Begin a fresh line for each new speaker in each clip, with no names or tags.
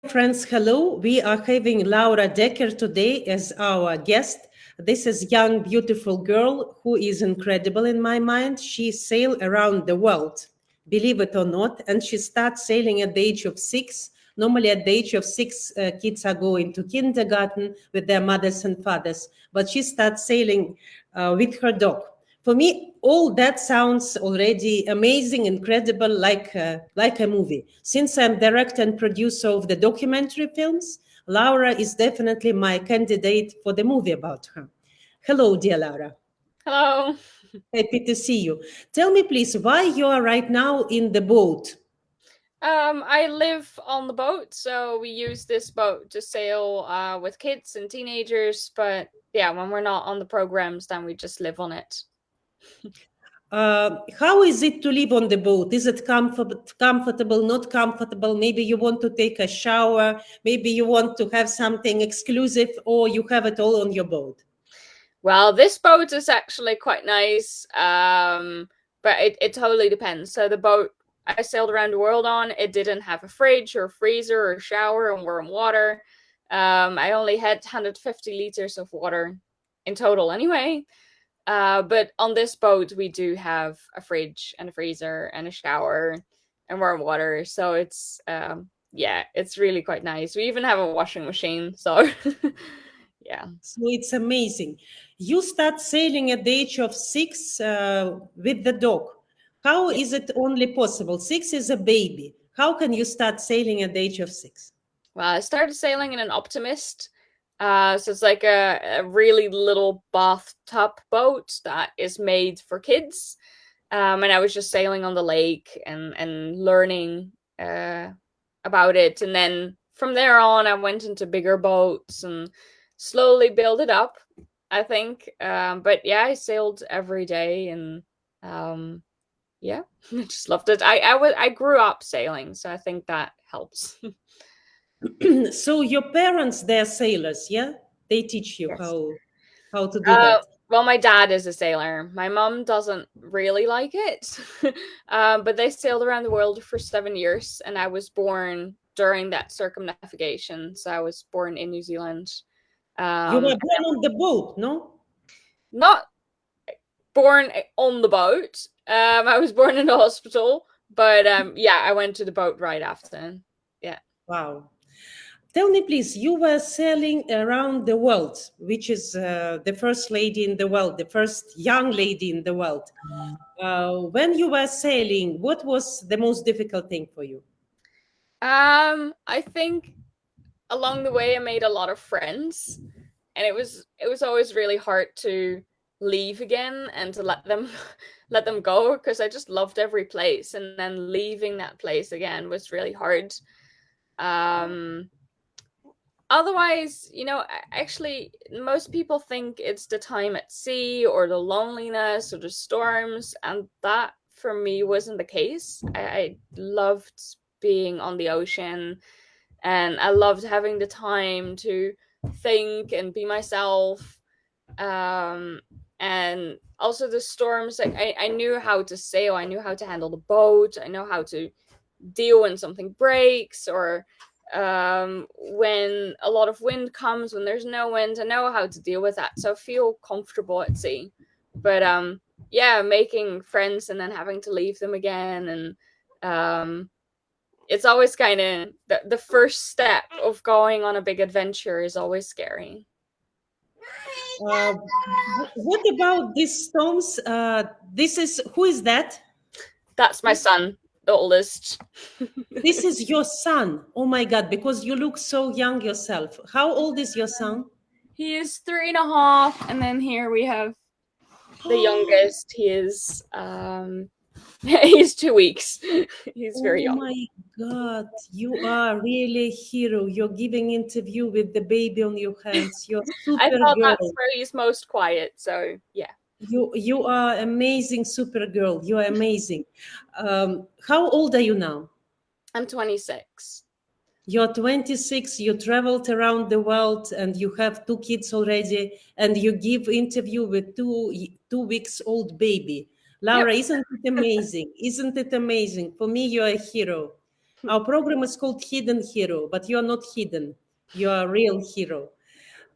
Friends, hello. We are having Laura Decker today as our guest. This is young, beautiful girl who is incredible in my mind. She sailed around the world, believe it or not, and she starts sailing at the age of 6. Normally, at the age of 6, kids are going to kindergarten with their mothers and fathers, but she starts sailing with her dog. For me, all that sounds already amazing, incredible, like a movie. Since I'm director and producer of the documentary films, Laura is definitely my candidate for the movie about her. Hello, dear Laura.
Hello.
Happy to see you. Tell me, please, why you are right now in the boat?
I live on the boat, so we use this boat to sail with kids and teenagers. But yeah, when we're not on the programs, then we just live on it.
How is it to live on the boat? Is it comfortable, not comfortable? Maybe you want to take a shower. Maybe you want to have something exclusive, or you have it all on your boat.
Well, this boat is actually quite nice, but it totally depends. So the boat I sailed around the world on, it didn't have a fridge or freezer or shower and warm water. I only had 150 liters of water in total anyway. But on this boat, we do have a fridge and a freezer and a shower and warm water. So yeah, it's really quite nice. We even have a washing machine. So yeah.
So it's amazing. You start sailing at the age of 6 with the dog. How
Yeah.
is it only possible? 6 is a baby. How can you start sailing at the age of 6?
Well, I started sailing in an Optimist. So it's like a really little bathtub boat that is made for kids. And I was just sailing on the lake and learning about it. And then from there on, I went into bigger boats and slowly build it up, I think. But yeah, I sailed every day and yeah, I just loved it. I grew up sailing, so I think that helps.
So your parents, they're sailors, yeah? They teach you
Yes.
how to do that.
Well, my dad is a sailor. My mom doesn't really like it, but they sailed around the world for 7 years, and I was born during that circumnavigation. So I was born in New Zealand.
You were
And
born on the boat, no?
not born on the boat. I was born in the hospital, but yeah, I went to the boat right after. Yeah.
Wow. Tell me, please, you were sailing around the world, which is the first lady in the world, the first young lady in the world. When you were sailing, what was the most difficult thing for you?
I think along the way I made a lot of friends, and it was always really hard to leave again and to let them let them go because I just loved every place, and then leaving that place again was really hard. Um Otherwise, actually most people think it's the time at sea or the loneliness or the storms, and that for me wasn't the case. I loved being on the ocean, and I loved having the time to think and be myself. Um, and also the storms, I knew how to sail, I knew how to handle the boat, I know how to deal when something breaks, or when a lot of wind comes, when there's no wind, I know how to deal with that. So I feel comfortable at sea. But yeah, making friends and then having to leave them again, and it's always kind of the first step of going on a big adventure is always scary.
Uh, what about these storms? This is who is that?
That's my son, the oldest.
This is your son. Oh my God, because you look so young yourself. How old is your son?
He is 3.5, and then here we have the youngest. He is he's 2 weeks. He's very
Oh
young.
my God, you are really a hero. You're giving interview with the baby on your hands. You're
I
super
thought that's
girl.
where he's most quiet. So yeah.
You are amazing, super girl. You are amazing. How old are you now?
I'm 26.
You're 26. You traveled around the world, and you have 2 kids already, and you give interview with 2 weeks old baby.
Yep.
Laura, isn't it amazing? Isn't it amazing? For me, you're a hero. Our program is called Hidden Hero, but you're not hidden. You are a real hero.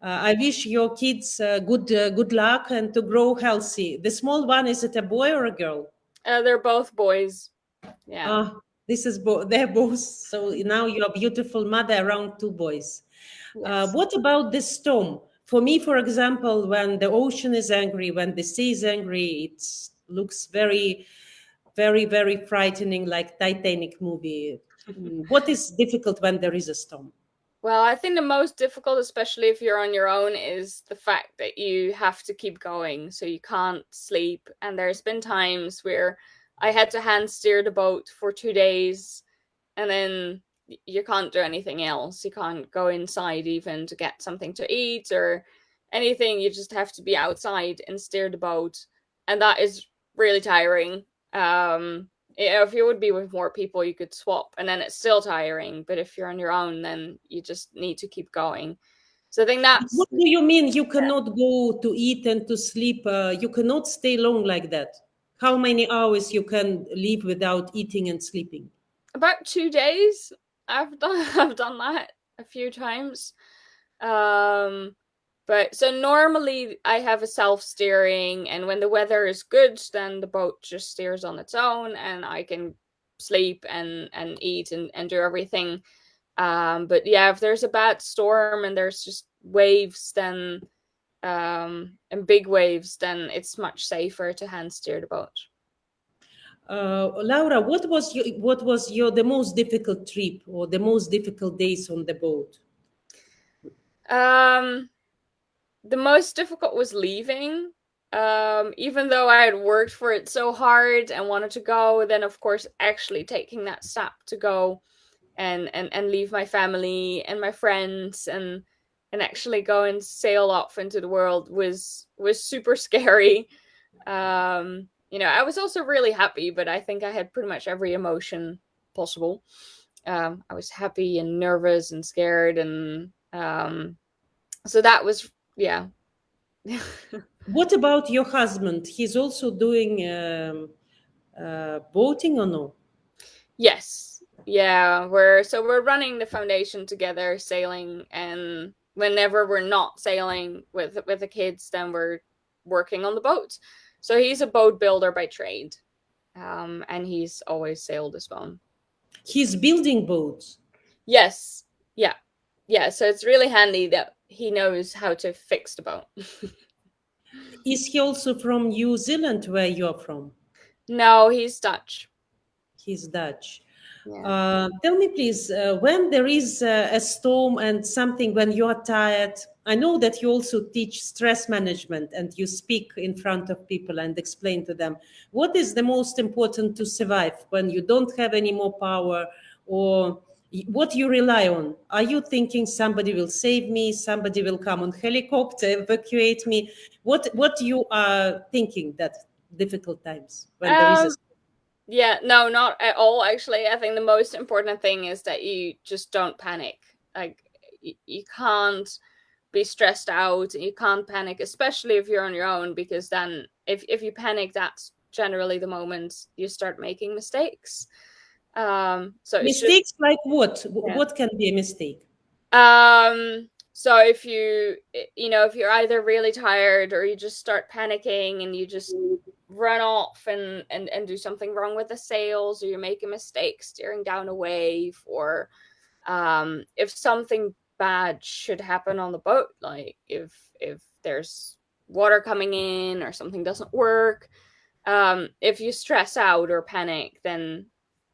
I wish your kids good luck and to grow healthy. The small one, is it a boy or a girl?
They're both boys. Yeah.
This is they're both. So now you're a beautiful mother around two boys.
Yes.
What about the storm? For me, for example, when the ocean is angry, when the sea is angry, it looks very, very, very frightening, like Titanic movie. What is difficult when there is a storm?
Well, I think the most difficult, especially if you're on your own, is the fact that you have to keep going. So you can't sleep. And there's been times where I had to hand steer the boat for 2 days, and then you can't do anything else. You can't go inside even to get something to eat or anything. You just have to be outside and steer the boat. And that is really tiring. If you would be with more people, you could swap, and then it's still tiring. But if you're on your own, then you just need to keep going. So I think that's
What do you mean you cannot go to eat and to sleep? You cannot stay long like that. How many hours you can live without eating and sleeping?
about 2 days. I've done I've done that a few times. Um, but so normally I have a self steering, and when the weather is good, then the boat just steers on its own, and I can sleep and eat and do everything. But yeah, if there's a bad storm and there's just waves, then and big waves, then it's much safer to hand steer the boat.
Laura, what was your the most difficult trip or the most difficult days on the boat?
Um, the most difficult was leaving. Even though I had worked for it so hard and wanted to go, then of course actually taking that step to go and leave my family and my friends and actually go and sail off into the world was super scary. I was also really happy, but I think I had pretty much every emotion possible. I was happy and nervous and scared, and so that was, yeah.
What about your husband? He's also doing boating or no?
Yes. Yeah, we're running the foundation together, sailing, and whenever we're not sailing with the kids, then we're working on the boat. So he's a boat builder by trade. And he's always sailed as well.
He's building boats.
Yes. Yeah. Yeah, so it's really handy that he knows how to fix the boat.
Is he also from New Zealand, where you're from?
No, he's Dutch.
He's Dutch.
Yeah.
Tell me, please, when there is a storm and something, when you are tired, I know that you also teach stress management and you speak in front of people and explain to them. What is the most important to survive when you don't have any more power, or what you rely on? Are you thinking somebody will save me, somebody will come on helicopter, evacuate me? What you are thinking that difficult times when there is a
Um Yeah, no, not at all, actually. I think the most important thing is that you just don't panic. Like, you can't be stressed out, you can't panic, especially if you're on your own, because then if you panic, that's generally the moment you start making mistakes. So it's just,
mistakes like what?
yeah.
What can be a mistake?
So if if you're either really tired or you just start panicking and you just run off and do something wrong with the sails, or you make a mistake steering down a wave, or if something bad should happen on the boat, like if there's water coming in or something doesn't work, if you stress out or panic, then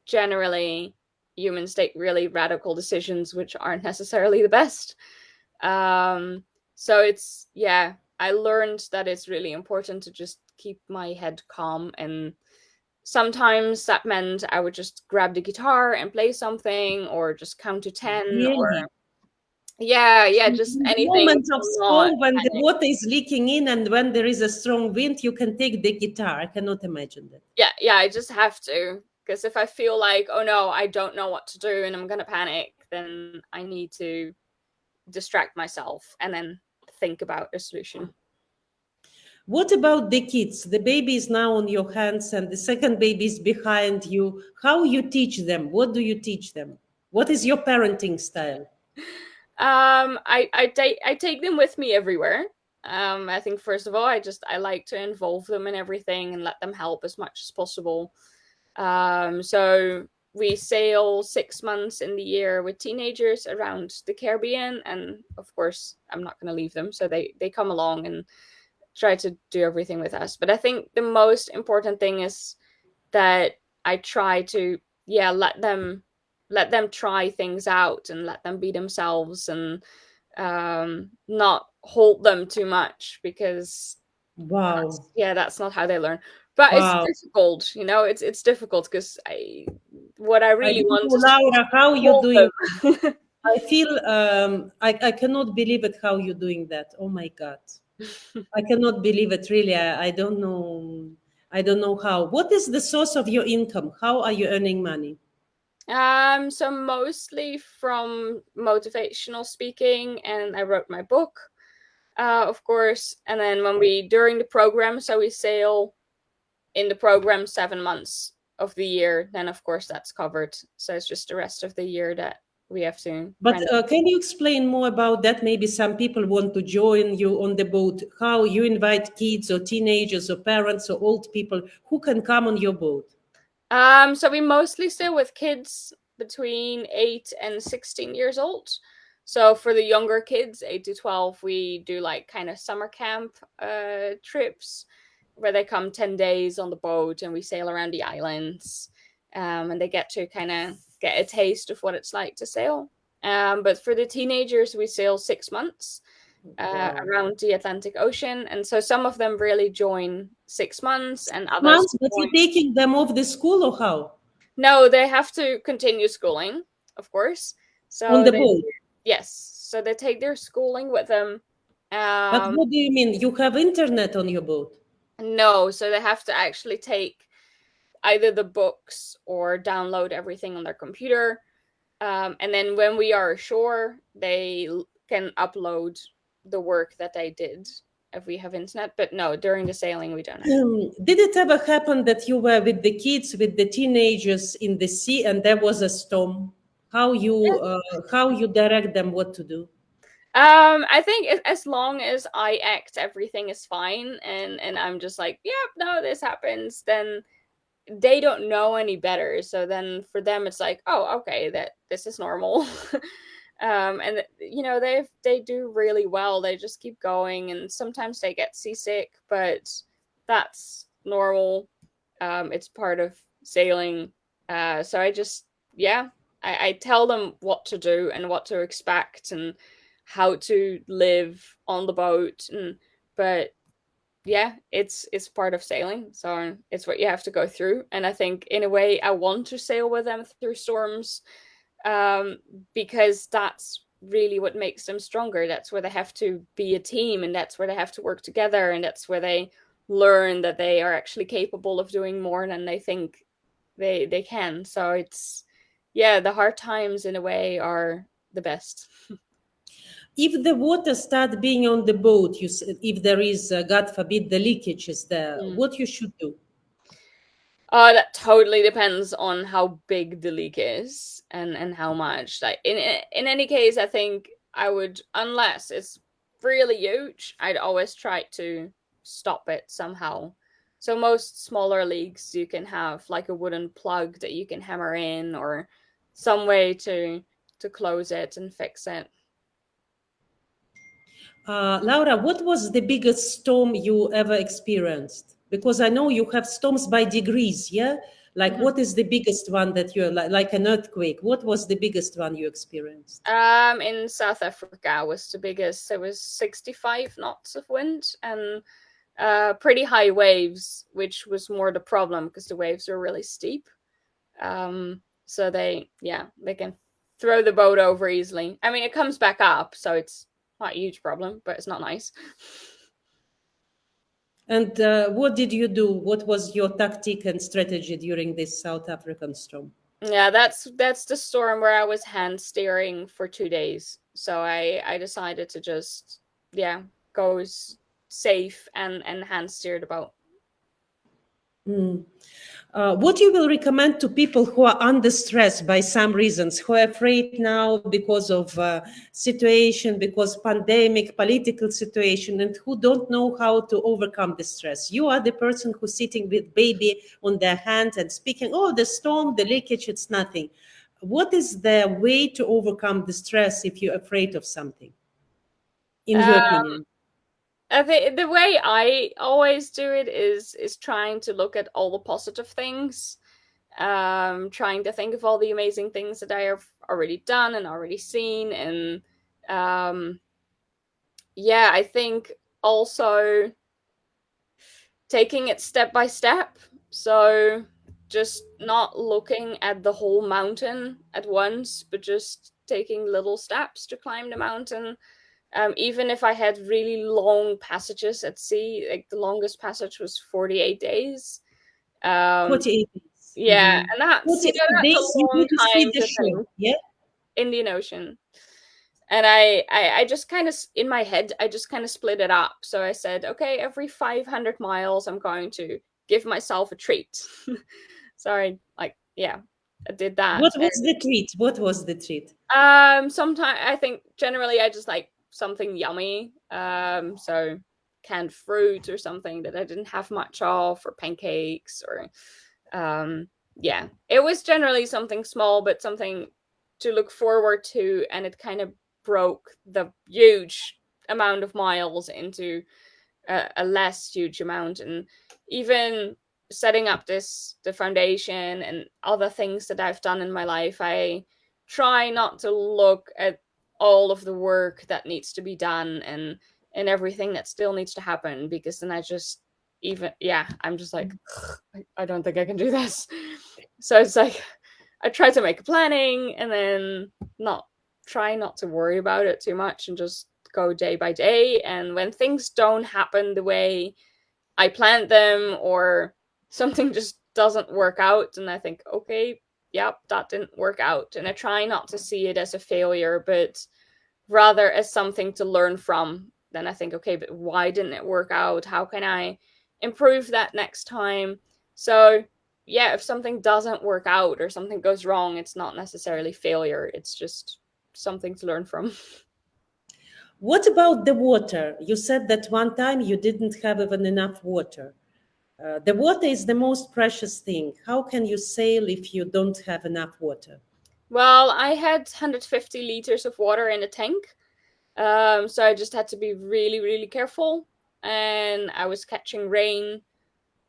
generally humans take really radical decisions which aren't necessarily the best. So it's, yeah, I learned that it's really important to just keep my head calm, and sometimes that meant I would just grab the guitar and play something, or just count to 10,
Really?
or yeah, just
In the
anything
moment of
to not
storm, when the
panic.
water is leaking in and when there is a strong wind, you can take the guitar. I cannot imagine that.
Yeah, I just have to, because if I feel like, oh no, I don't know what to do and I'm gonna panic, then I need to distract myself and then think about a solution.
What about the kids? The baby is now on your hands and the second baby is behind you. How you teach them? What do you teach them? What is your parenting style?
I take them with me everywhere. I think first of all, I like to involve them in everything and let them help as much as possible. So we sail 6 months in the year with teenagers around the Caribbean, and of course, I'm not going to leave them, so they come along and try to do everything with us. But I think the most important thing is that I try to, yeah, let them try things out and let them be themselves, and not hold them too much, because
Wow.
that's not how they learn. But it's
Wow.
difficult, it's difficult because what I
I
really
don't
want
know,
is to
Laura, how you're
hold
doing.
them.
I feel I cannot believe it how you're doing that. Oh my God. I cannot believe it really. I don't know. I don't know how. What is the source of your income? How are you earning money?
So mostly from motivational speaking, and I wrote my book, of course. And then when we during the program, so we sail in the program 7 months of the year, then of course that's covered. So it's just the rest of the year that we have to
But
kind of.
can you explain more about that? Maybe some people want to join you on the boat. How you invite kids or teenagers or parents or old people who can come on your boat?
So we mostly stay with kids between 8 and 16 years old. So for the younger kids, 8 to 12, we do like kind of summer camp trips where they come 10 days on the boat and we sail around the islands. And they get to kind of get a taste of what it's like to sail. But for the teenagers, we sail 6 months
Wow.
around the Atlantic Ocean. And so some of them really join 6 months and others
Months, but
join.
you're taking them off the school or how?
No, they have to continue schooling, of course.
On
So
the
they
boat.
yes, so they take their schooling with them.
But
Um,
what do you mean? You have internet on your boat?
no, so they have to actually take either the books or download everything on their computer. And then when we are ashore, they can upload the work that they did if we have internet. But no, during the sailing, we don't have.
Did it ever happen that you were with the kids, with the teenagers in the sea, and there was a storm? How you direct them what to do?
I think as long as I act everything is fine, and I'm just like, yep, no, this happens, then they don't know any better. So then for them it's like, oh, okay, that this is normal. And they do really well. They just keep going, and sometimes they get seasick, but that's normal. It's part of sailing. So I just, yeah, I tell them what to do and what to expect and how to live on the boat. And but yeah, it's part of sailing, so it's what you have to go through. And I think in a way I want to sail with them through storms, um, because that's really what makes them stronger. That's where they have to be a team, and that's where they have to work together, and that's where they learn that they are actually capable of doing more than they think they can. So it's, yeah, the hard times in a way are the best.
If the water start being on the boat, if there is, God forbid, the leakage is there,
Mm.
what you should do?
That totally depends on how big the leak is and how much. Like in any case, I think I would, unless it's really huge, I'd always try to stop it somehow. So most smaller leaks, you can have like a wooden plug that you can hammer in, or some way to close it and fix it.
Laura, what was the biggest storm you ever experienced? Because I know you have storms by degrees, yeah? Like,
Mhm.
what is the biggest one that you're like an earthquake? What was the biggest one you experienced?
In South Africa was the biggest. It was 65 knots of wind and pretty high waves, which was more the problem because the waves were really steep. So they can throw the boat over easily. I mean, it comes back up, so it's not a huge problem, but it's not nice.
And what did you do? What was your tactic and strategy during this South African storm?
Yeah, that's the storm where I was hand steering for 2 days. So I decided to just, yeah, go safe and hand steered about.
What you will recommend to people who are under stress by some reasons, who are afraid now because of situation, because pandemic, political situation, and who don't know how to overcome the stress? You are the person who's sitting with baby on their hand and speaking, oh, the storm, the leakage, it's nothing. What is the way to overcome the stress if you're afraid of something, in your opinion?
I think the way I always do it is trying to look at all the positive things, trying to think of all the amazing things that I have already done and already seen, and yeah, I think also taking it step by step. So just not looking at the whole mountain at once, but just taking little steps to climb the mountain. Even if I had really long passages at sea, like the longest passage was 48 days.
48 days.
Yeah, and that's
48
that's a
days, you
long
need to see
time
the
to
shore,
think.
yeah?
Indian Ocean. And I just kind of, in my head, I just kind of split it up. So I said, okay, every 500 miles, I'm going to give myself a treat. So yeah, I did that.
What was the treat? What was the treat?
Sometimes I think generally I just like something yummy. So canned fruit or something that I didn't have much of, or pancakes, or yeah, it was generally something small, but something to look forward to, and it kind of broke the huge amount of miles into a less huge amount. And even setting up the foundation and other things that I've done in my life, I try not to look at all of the work that needs to be done and everything that still needs to happen, because then I just, even, yeah, I'm just like, I don't think I can do this. So it's like I try to make a planning and then try not to worry about it too much and just go day by day. And when things don't happen the way I planned them, or something just doesn't work out, and I think, okay, yep, that didn't work out, and I try not to see it as a failure, but rather as something to learn from. Then I think, okay, but why didn't it work out? How can I improve that next time? So yeah, if something doesn't work out or something goes wrong, it's not necessarily failure, it's just something to learn from.
What about the water? You said that one time you didn't have even enough water. The water is the most precious thing. How can you sail if you don't have enough water?
Well, I had 150 liters of water in a tank. So I just had to be really, really careful. And I was catching rain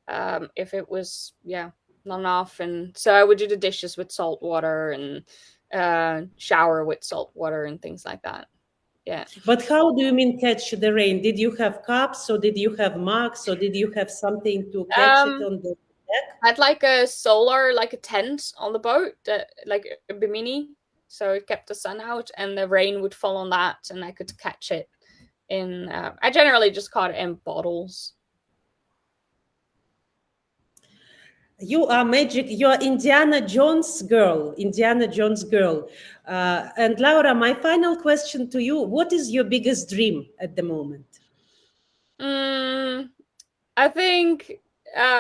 if it was, yeah, not enough. And so I would do the dishes with salt water and shower with salt water and things like that. Yeah.
But how do you mean catch the rain? Did you have cups, or did you have mugs, or did you have something to catch it
Um,
on the deck?
I had like a solar, like a tent on the boat, that like a bimini, so it kept the sun out, and the rain would fall on that, and I could catch it in. I generally just caught it in bottles.
You are magic. You are Indiana Jones girl. Indiana Jones girl. And Laura, my final question to you: what is your biggest dream at the moment?
I think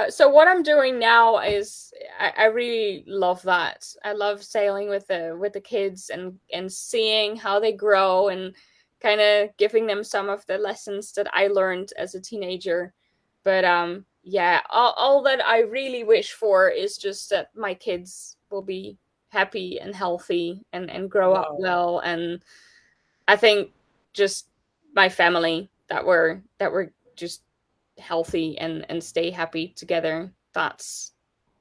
so. What I'm doing now is I really love that. I love sailing with the kids and seeing how they grow and kind of giving them some of the lessons that I learned as a teenager. But yeah, all that I really wish for is just that my kids will be happy and healthy and grow up
Wow.
well. And I think just my family, that we're just healthy and stay happy together. That's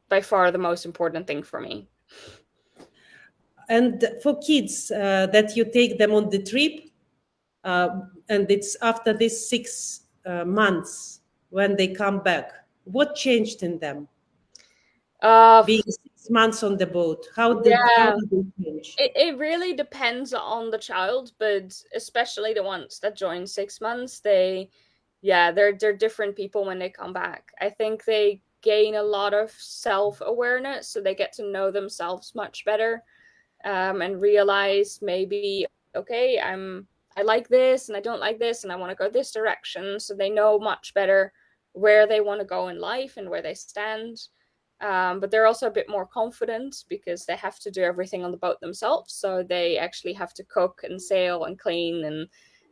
by far the most important thing for me.
And for kids, that you take them on the trip, and it's after these 6 months when they come back, what changed in them?
Uh
Being 6 months on the boat, how
yeah,
did they change?
it really depends on the child, but especially the ones that join 6 months, they, yeah, they're different people when they come back. I think they gain a lot of self-awareness, so they get to know themselves much better, and realize maybe, okay, I like this and I don't like this and I want to go this direction. So they know much better where they want to go in life and where they stand. But they're also a bit more confident because they have to do everything on the boat themselves. So they actually have to cook and sail and clean,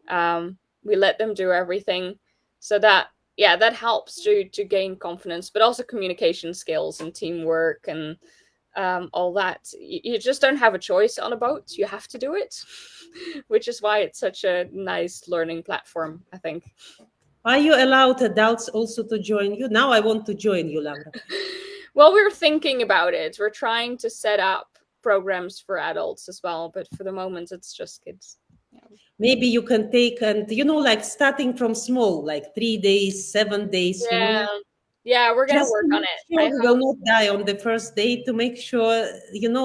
and we let them do everything. So that, yeah, that helps to gain confidence, but also communication skills and teamwork and all that. You just don't have a choice on a boat. You have to do it, which is why it's such a nice learning platform, I think.
Are you allowed adults also to join you? Now I want to join you, Laura.
Well, we're thinking about it. We're trying to set up programs for adults as well, but for the moment, it's just kids. Yeah.
Maybe you can take, and like starting from small, like 3 days, 7 days,
Yeah, we're gonna
just
work
to
on
make
it.
sure we will not die on the first day, to make sure,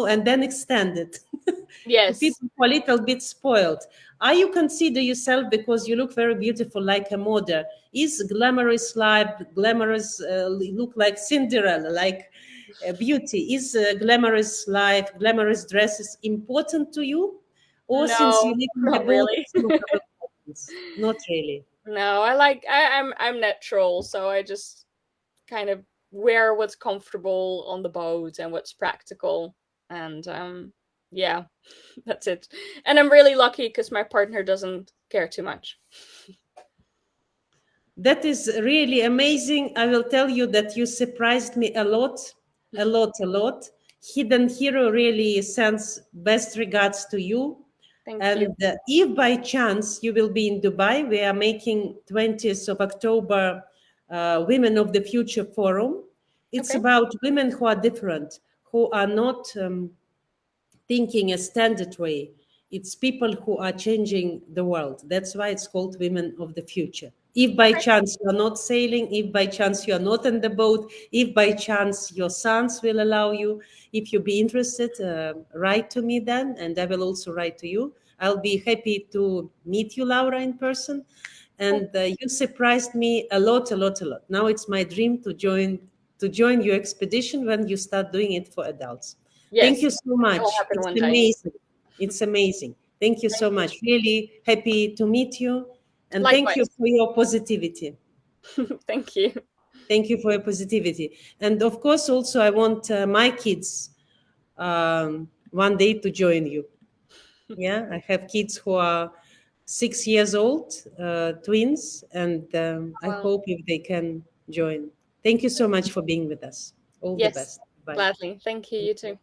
and then extend it. To
Yes.
people who are a little bit spoiled. Are you consider yourself, because you look very beautiful like a model, is glamorous life, glamorous, look like Cinderella, like beauty, is glamorous life, glamorous dresses important to you? Or since you
No,
live in the
not
boat,
really.
it's no importance? Not really.
No, I'm natural, so I just kind of wear what's comfortable on the boat and what's practical, and yeah, that's it. And I'm really lucky because my partner doesn't care too much.
That is really amazing. I will tell you that you surprised me a lot, a lot, a lot. Hidden Hero really sends best regards to you.
Thank you.
And if by chance you will be in Dubai, we are making 20th of October Women of the Future Forum. It's
Okay.
about women who are different, who are not thinking a standard way. It's people who are changing the world. That's why it's called Women of the Future. If by chance you are not sailing, if by chance you are not in the boat, if by chance your sons will allow you, if you be interested, write to me then, and I will also write to you. I'll be happy to meet you, Laura, in person. And you surprised me a lot, a lot, a lot. Now it's my dream to join your expedition when you start doing it for adults.
Yes,
Thank you so
it will
much.
happen
It's
one day.
amazing. It's amazing. Thank you so
Thank you.
much. Really happy to meet you. And thank you
Likewise.
for your positivity.
Thank you.
Thank you for your positivity. And of course, also, I want my kids one day to join you. Yeah, I have kids who are 6 years old, twins, and I
Wow.
hope if they can join. Thank you so much for being with us. All the
Yes,
best. Bye.
gladly. Thank you. You too.